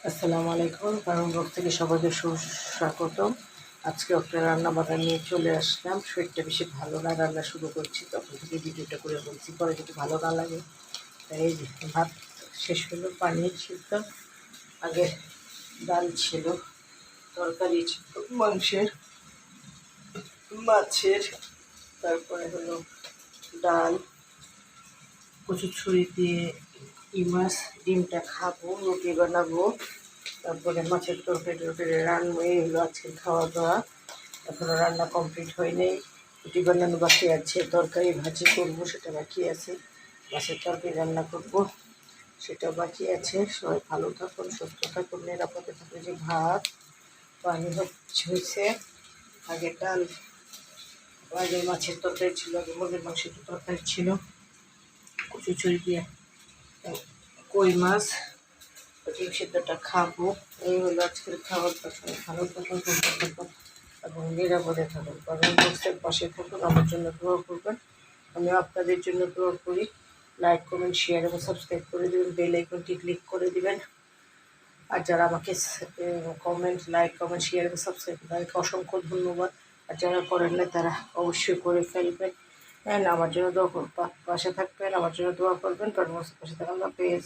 আসসালামু আলাইকুম। কারণ ব্লগ থেকে সবাইকে সুস্বাগতম। আজকে একটা রান্না বান্না নিয়ে চলে আসলাম। শরীরটা বেশি ভালো না, রান্না শুরু করছি, তখন থেকে ভিডিওটা করে বলছি, পরে যদি ভালো না লাগে। তাই এই যে ভাত শেষ হলো, পানি সিদ্ধ, আগে ডাল ছিল, তরকারি ছিল মাংসের, মাছের, তারপরে হলো ডাল, কচুরছুরি দিয়ে মাছ, ডিমটা খাবো, রুটি বানাবো, তারপরে মাছের তরকারি রান্না, এই হলো আজকে খাওয়া দাওয়া। এখনও রান্না কমপ্লিট হয়নি, রুটি বানানো বাকি আছে, তরকারি ভাজি করবো সেটা বাকি আছে, মাছের তরকারি রান্না করব সেটা বাকি আছে। সবাই ভালো থাকুন, সুস্থ থাকুন, নিরাপদে থাকুন। যে ভাত পানি হয়েছে, আগে ডাল, আগে মাছের তরকারি ছিল, আগে মুরগির মাংসের তরকারি ছিল, কচুরছুরি দিয়ে কই মাছ, ডিম সিদ্ধটা খাবো। এই হলো আজকের খাবার দাবার। ভালো থাকুন, সুস্থ থাকুন এবং নিরাপদে থাকুন। কমেন্ট বক্সের পাশে থাকুন, আমার জন্য দোয়া করবেন, আমি আপনাদের জন্য দোয়া করি। লাইক, কমেন্ট, শেয়ার এবং সাবস্ক্রাইব করে দেবেন, বেল আইকনটি ক্লিক করে দেবেন। আর যারা আমাকে লাইক কমেন্ট শেয়ার এবং সাবস্ক্রাইব তাদেরকে অসংখ্য ধন্যবাদ। আর যারা করেন না তারা অবশ্যই করে ফেলবেন। হ্যাঁ, আমার জন্য দোয়া পাশে থাকবেন, আমার জন্য দোয়া করবেন। কারণ পাশে থাকুন। আল্লাহ হাফেজ।